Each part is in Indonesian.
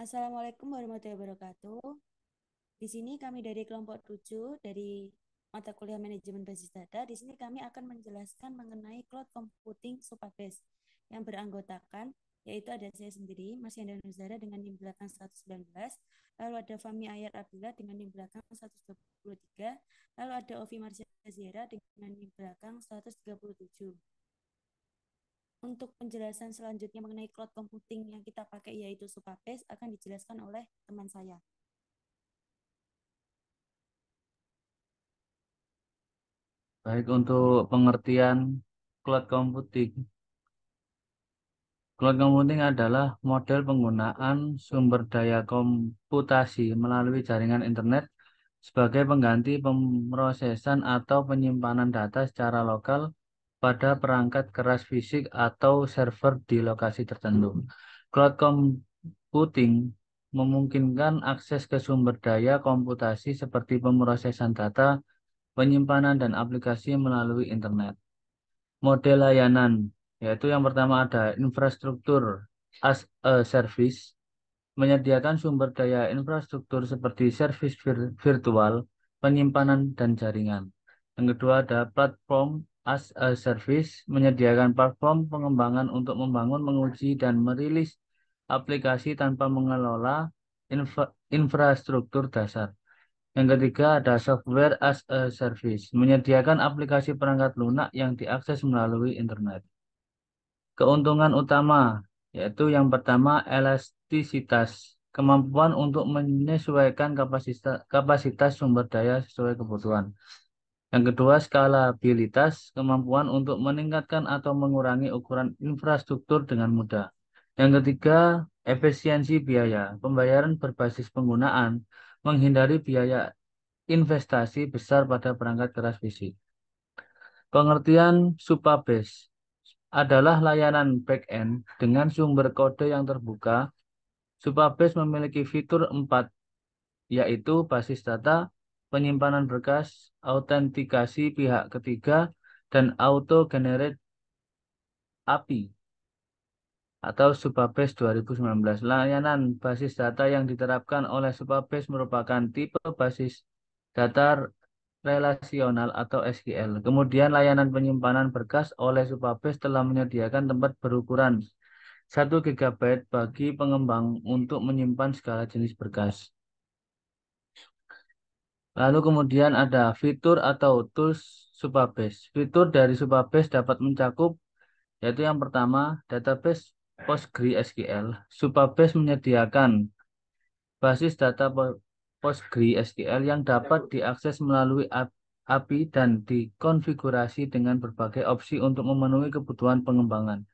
Assalamualaikum warahmatullahi wabarakatuh. Di sini kami dari kelompok 7 dari mata kuliah manajemen basis data. Di sini kami akan menjelaskan mengenai cloud computing Supabase yang beranggotakan yaitu ada saya sendiri, Mas Yanda Nuzara dengan NIM belakang 119, lalu ada Fami Ayat Abdullah dengan NIM belakang 123, lalu ada Ovi Marsha Ziera dengan NIM belakang 137. Untuk penjelasan selanjutnya mengenai cloud computing yang kita pakai yaitu Supabase akan dijelaskan oleh teman saya. Baik, untuk pengertian cloud computing. Cloud computing adalah model penggunaan sumber daya komputasi melalui jaringan internet sebagai pengganti pemrosesan atau penyimpanan data secara lokal pada perangkat keras fisik atau server di lokasi tertentu. Cloud computing memungkinkan akses ke sumber daya komputasi seperti pemrosesan data, penyimpanan, dan aplikasi melalui internet. Model layanan, yaitu yang pertama ada infrastruktur as a service, menyediakan sumber daya infrastruktur seperti servis virtual, penyimpanan, dan jaringan. Yang kedua ada platform as a service, menyediakan platform pengembangan untuk membangun, menguji, dan merilis aplikasi tanpa mengelola infrastruktur dasar. Yang ketiga ada software as a service, menyediakan aplikasi perangkat lunak yang diakses melalui internet. Keuntungan utama yaitu yang pertama elastisitas, kemampuan untuk menyesuaikan kapasitas sumber daya sesuai kebutuhan. Yang kedua skalabilitas, kemampuan untuk meningkatkan atau mengurangi ukuran infrastruktur dengan mudah. Yang ketiga efisiensi biaya, pembayaran berbasis penggunaan, menghindari biaya investasi besar pada perangkat keras fisik. Pengertian Supabase adalah layanan back-end dengan sumber kode yang terbuka. Supabase memiliki fitur 4, yaitu basis data, penyimpanan berkas, autentikasi pihak ketiga, dan auto-generate API atau Supabase 2019. Layanan basis data yang diterapkan oleh Supabase merupakan tipe basis data relasional atau SQL. Kemudian layanan penyimpanan berkas oleh Supabase telah menyediakan tempat berukuran 1 GB bagi pengembang untuk menyimpan segala jenis berkas. Lalu kemudian ada fitur atau tools Supabase. Fitur dari Supabase dapat mencakup yaitu yang pertama database PostgreSQL. Supabase menyediakan basis data PostgreSQL yang dapat diakses melalui API dan dikonfigurasi dengan berbagai opsi untuk memenuhi kebutuhan pengembangan.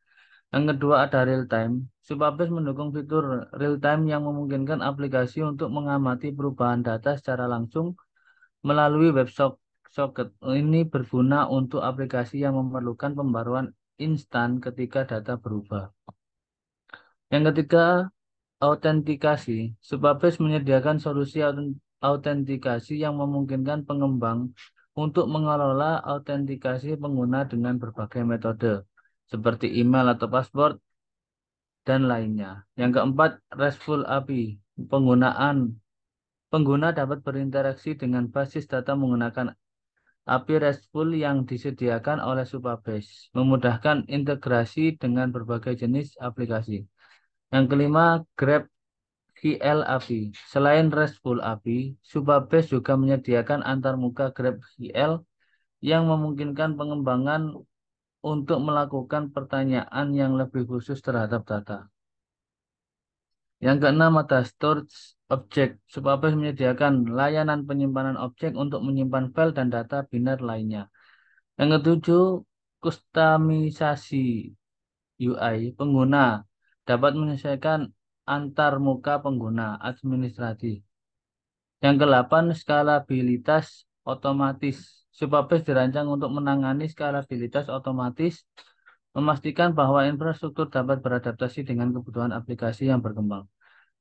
Yang kedua ada real time. Supabase mendukung fitur real time yang memungkinkan aplikasi untuk mengamati perubahan data secara langsung melalui WebSocket. Ini berguna untuk aplikasi yang memerlukan pembaruan instan ketika data berubah. Yang ketiga, autentikasi. Supabase menyediakan solusi autentikasi yang memungkinkan pengembang untuk mengelola autentikasi pengguna dengan berbagai metode, seperti email atau password, dan lainnya. Yang keempat, RESTful API. Pengguna dapat berinteraksi dengan basis data menggunakan API RESTful yang disediakan oleh Supabase, memudahkan integrasi dengan berbagai jenis aplikasi. Yang kelima, GraphQL API. Selain RESTful API, Supabase juga menyediakan antarmuka GraphQL yang memungkinkan pengembangan untuk melakukan pertanyaan yang lebih khusus terhadap data. Yang keenam ada storage object. Supabase menyediakan layanan penyimpanan objek untuk menyimpan file dan data biner lainnya. Yang ketujuh, kustomisasi UI. Pengguna dapat menyesuaikan antar muka pengguna administrasi. Yang kedelapan, skalabilitas otomatis. Supabase dirancang untuk menangani skalabilitas otomatis, memastikan bahwa infrastruktur dapat beradaptasi dengan kebutuhan aplikasi yang berkembang.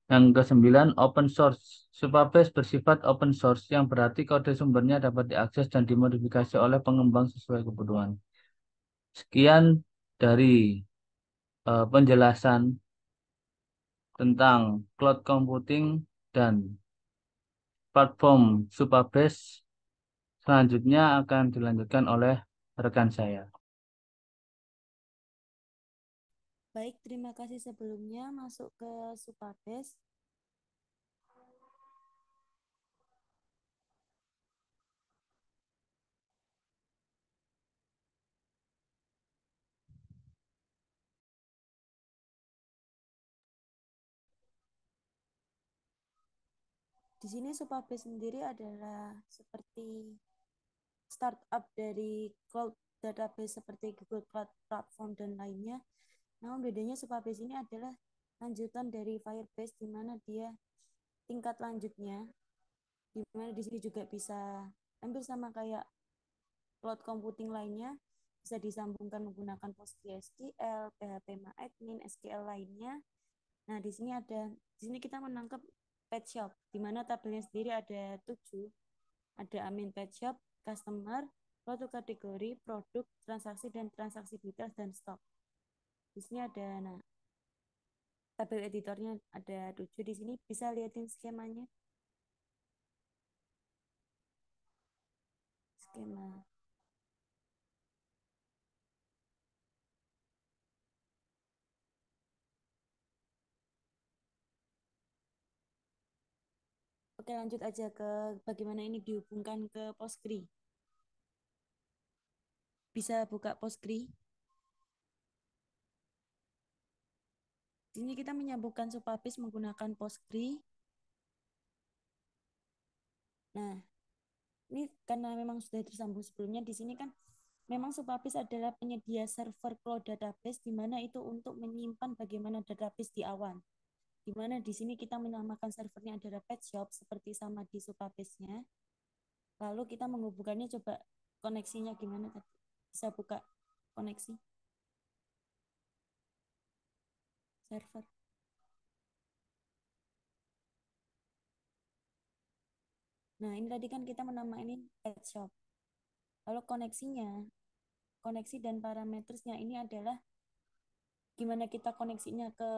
Yang kesembilan, open source. Supabase bersifat open source, yang berarti kode sumbernya dapat diakses dan dimodifikasi oleh pengembang sesuai kebutuhan. Sekian dari penjelasan tentang cloud computing dan platform Supabase selanjutnya akan dilanjutkan oleh rekan saya. Baik, terima kasih sebelumnya. Masuk ke Supabase. Di sini Supabase sendiri adalah seperti startup dari cloud database seperti Google Cloud Platform dan lainnya. Namun bedanya Supabase ini adalah lanjutan dari Firebase di mana dia tingkat lanjutnya, di mana di sini juga bisa hampir sama kayak cloud computing lainnya, bisa disambungkan menggunakan PostgreSQL, PHP MyAdmin, SQL lainnya. Nah, di sini kita menangkap pet shop, di mana tabelnya sendiri ada 7. Ada admin pet shop, customer, produk kategori, produk, transaksi, dan transaksi details dan stok. Di sini ada, nah, tabel editornya ada 7 di sini. Bisa lihatin skemanya. Skema. Oke, lanjut aja ke bagaimana ini dihubungkan ke Postgre. Bisa buka Postgre. Di sini kita menyambungkan Supabase menggunakan Postgre. Nah, ini karena memang sudah tersambung sebelumnya, di sini kan memang Supabase adalah penyedia server cloud database di mana itu untuk menyimpan bagaimana database di awan. Di mana di sini kita menamakan servernya adalah pet shop seperti sama di Supabase-nya. Lalu kita menghubungkannya, coba koneksinya gimana tadi? Bisa buka koneksi server. Nah, ini tadi kan kita menamakan ini pet shop. Lalu koneksi dan parametersnya ini adalah gimana kita koneksinya ke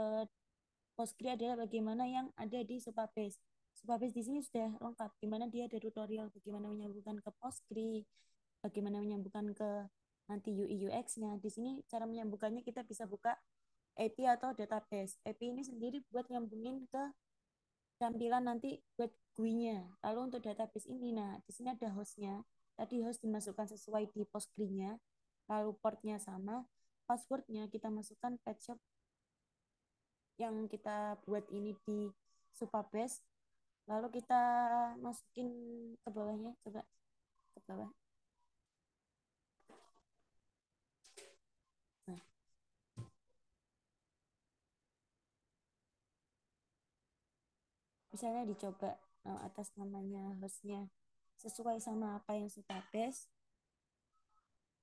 Postgre adalah bagaimana yang ada di Supabase. Supabase di sini sudah lengkap, di mana dia ada tutorial bagaimana menyambungkan ke Postgre, bagaimana menyambungkan ke nanti UI UX-nya. Di sini cara menyambungkannya kita bisa buka API atau database. API ini sendiri buat nyambungin ke tampilan nanti buat GUI-nya. Lalu untuk database ini, nah di sini ada hostnya. Tadi host dimasukkan sesuai di Postgre-nya, lalu portnya sama, passwordnya kita masukkan patch yang kita buat ini di Supabase, lalu kita masukin ke bawahnya, coba ke bawah. Nah, misalnya dicoba atas namanya hostnya sesuai sama apa yang Supabase,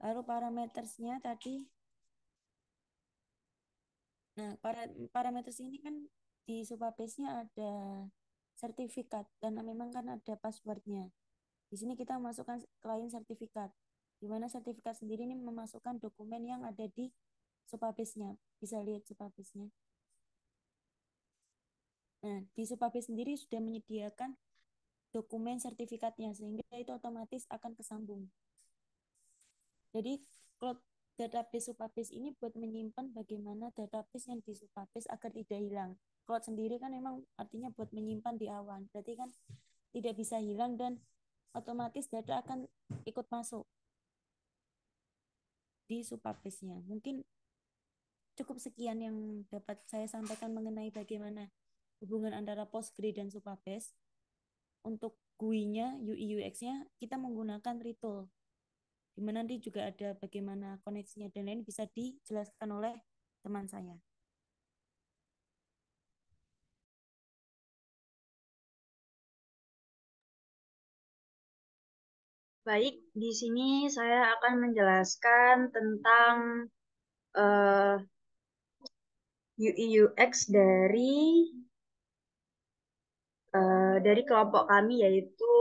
lalu parametersnya tadi. Nah, parameters ini kan di Supabase-nya ada sertifikat karena memang kan ada passwordnya. Di sini kita masukkan klien sertifikat, di mana sertifikat sendiri ini memasukkan dokumen yang ada di Supabase-nya. Bisa lihat Supabase-nya. Nah, di Supabase sendiri sudah menyediakan dokumen sertifikatnya, sehingga itu otomatis akan kesambung. Jadi, cloud database Supabase ini buat menyimpan bagaimana database yang di Supabase agar tidak hilang. Cloud sendiri kan memang artinya buat menyimpan di awan. Berarti kan tidak bisa hilang dan otomatis data akan ikut masuk di Supabase-nya. Mungkin cukup sekian yang dapat saya sampaikan mengenai bagaimana hubungan antara Postgre dan Supabase. Untuk GUI-nya, UI UX-nya kita menggunakan Retool. Di mana nanti juga ada bagaimana koneksinya dan lain bisa dijelaskan oleh teman saya. Baik, di sini saya akan menjelaskan tentang UI UX dari kelompok kami yaitu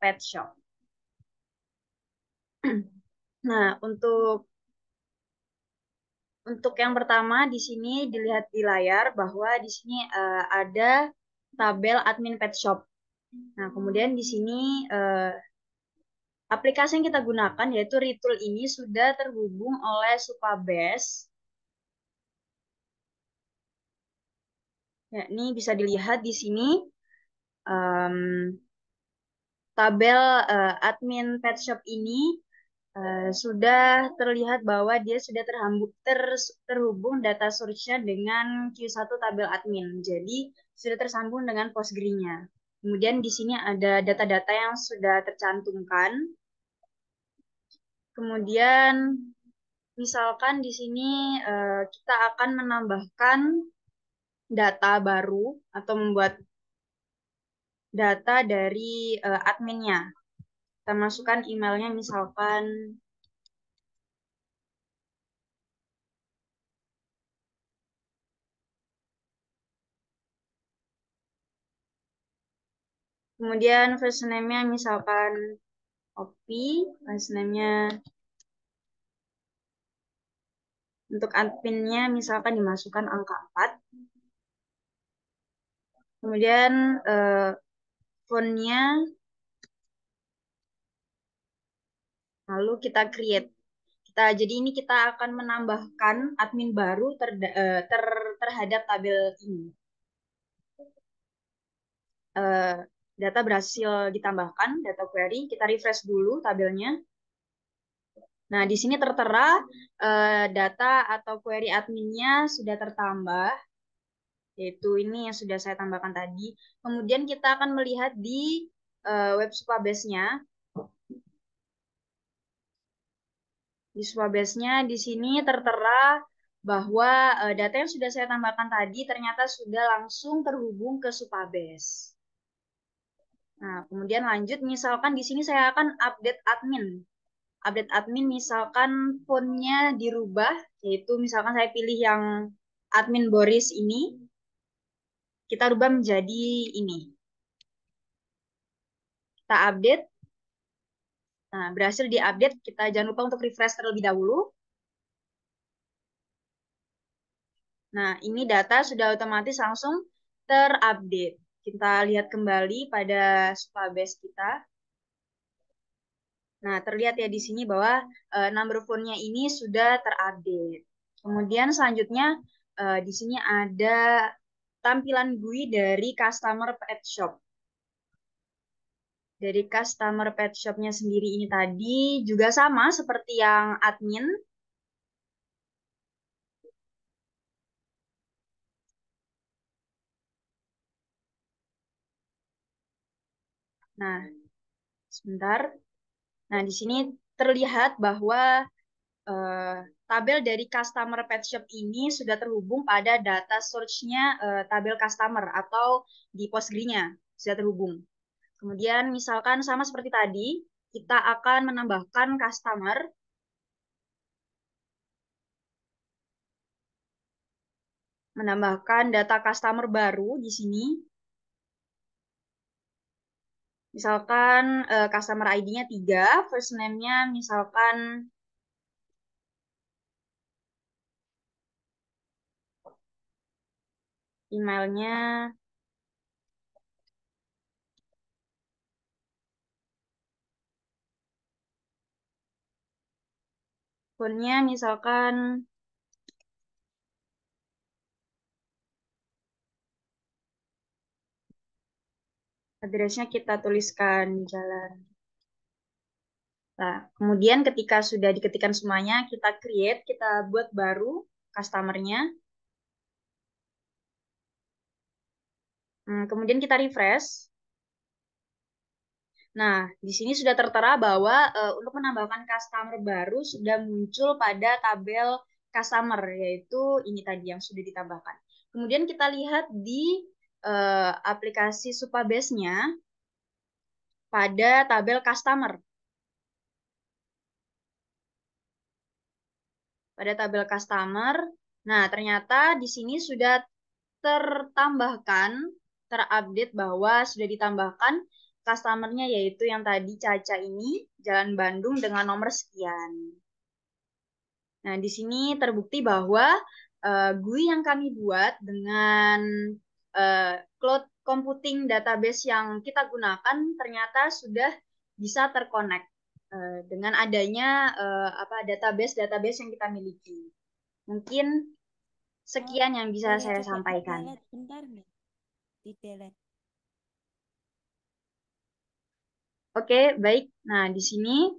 Pet Shop. Nah, untuk Untuk yang pertama di sini dilihat di layar bahwa di sini ada tabel admin pet shop. Nah, kemudian di sini aplikasi yang kita gunakan yaitu Retool ini sudah terhubung oleh Supabase. Ya, ini bisa dilihat di sini tabel admin pet shop ini sudah terlihat bahwa dia sudah terhubung data source-nya dengan Q1 tabel admin. Jadi sudah tersambung dengan Postgre-nya. Kemudian di sini ada data-data yang sudah tercantumkan. Kemudian misalkan di sini kita akan menambahkan data baru atau membuat data dari adminnya. Kita masukkan emailnya misalkan kemudian first name-nya misalkan Opi, last name-nya untuk adminnya misalkan dimasukkan angka 4. Kemudian font-nya lalu kita create. Jadi ini kita akan menambahkan admin baru terhadap tabel ini. Data berhasil ditambahkan, data query. Kita refresh dulu tabelnya. Nah, di sini tertera data atau query adminnya sudah tertambah, yaitu ini yang sudah saya tambahkan tadi. Kemudian kita akan melihat di web Supabase-nya. Di Supabase-nya di sini tertera bahwa data yang sudah saya tambahkan tadi ternyata sudah langsung terhubung ke Supabase. Nah, kemudian lanjut, misalkan di sini saya akan update admin. Update admin misalkan font-nya dirubah, yaitu misalkan saya pilih yang admin Boris ini, kita rubah menjadi ini. Kita update. Nah, berhasil diupdate. Kita jangan lupa untuk refresh terlebih dahulu. Nah, ini data sudah otomatis langsung terupdate. Kita lihat kembali pada Supabase kita. Nah, terlihat ya di sini bahwa number phone-nya ini sudah terupdate. Kemudian selanjutnya di sini ada tampilan GUI dari customer pet shop. Dari customer pet shop-nya sendiri ini tadi juga sama seperti yang admin. Nah, sebentar. Nah, di sini terlihat bahwa tabel dari customer pet shop ini sudah terhubung pada data source-nya tabel customer atau di Postgre-nya sudah terhubung. Kemudian misalkan sama seperti tadi, kita akan menambahkan customer. Menambahkan data customer baru di sini. Misalkan customer ID-nya 3, first name-nya misalkan emailnya phone-nya misalkan address-nya kita tuliskan jalan. Nah, kemudian ketika sudah diketikkan semuanya, kita create, kita buat baru customer-nya. Kemudian kita refresh. Nah, di sini sudah tertera bahwa untuk menambahkan customer baru sudah muncul pada tabel customer, yaitu ini tadi yang sudah ditambahkan. Kemudian kita lihat di aplikasi Supabase-nya pada tabel customer. Pada tabel customer, nah ternyata di sini sudah terupdate bahwa sudah ditambahkan customer-nya yaitu yang tadi Caca ini, Jalan Bandung dengan nomor sekian. Nah, di sini terbukti bahwa GUI yang kami buat dengan cloud computing database yang kita gunakan ternyata sudah bisa terkonek dengan adanya database yang kita miliki. Mungkin sekian yang bisa Boleh saya coba sampaikan. di-delete bentar nggak? Di-delete. Oke, baik. Nah, di sini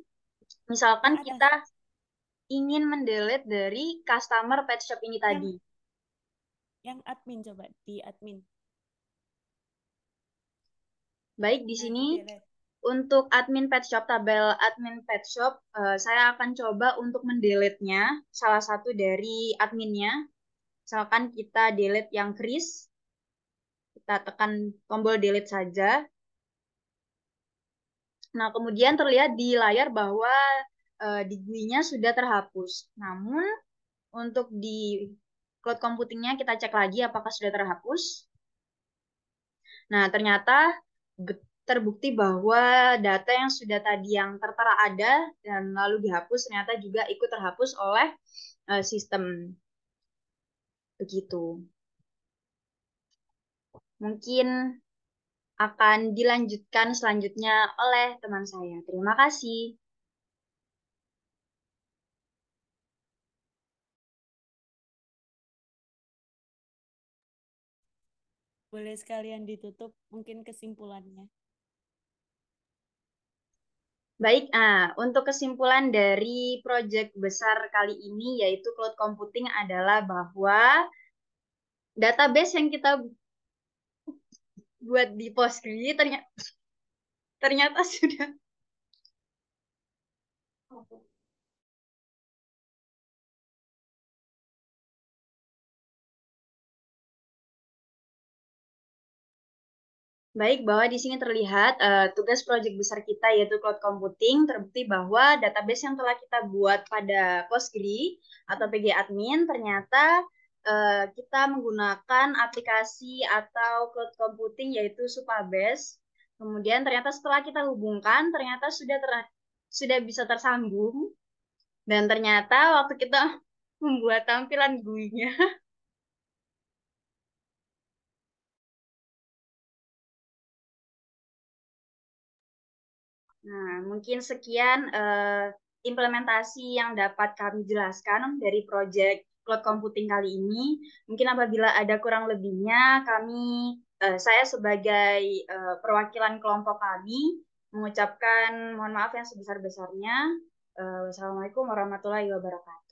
misalkan Yang atas. kita ingin mendelete dari customer pet shop ini tadi. Yang admin coba di admin. Baik, di Nah, sini di-delete. untuk admin pet shop, tabel admin pet shop, saya akan coba untuk mendelete-nya salah satu dari adminnya. Misalkan kita delete yang Chris, kita tekan tombol delete saja. Nah, kemudian terlihat di layar bahwa di GUI-nya sudah terhapus. Namun, untuk di cloud computing-nya kita cek lagi apakah sudah terhapus. Nah, ternyata terbukti bahwa data yang sudah tadi yang tertera ada dan lalu dihapus ternyata juga ikut terhapus oleh sistem. Begitu. Mungkin akan dilanjutkan selanjutnya oleh teman saya. Terima kasih. Boleh sekalian ditutup mungkin kesimpulannya. Baik, untuk kesimpulan dari proyek besar kali ini yaitu cloud computing adalah bahwa database yang kita buat di Postgre ternyata sudah baik, bahwa di sini terlihat tugas proyek besar kita yaitu cloud computing terbukti bahwa database yang telah kita buat pada Postgre atau PG admin ternyata kita menggunakan aplikasi atau cloud computing yaitu Supabase. Kemudian ternyata setelah kita hubungkan ternyata sudah bisa tersambung dan ternyata waktu kita membuat tampilan GUI-nya Nah, mungkin sekian implementasi yang dapat kami jelaskan dari proyek cloud computing kali ini. Mungkin apabila ada kurang lebihnya, saya sebagai perwakilan kelompok kami mengucapkan mohon maaf yang sebesar-besarnya. Wassalamualaikum warahmatullahi wabarakatuh.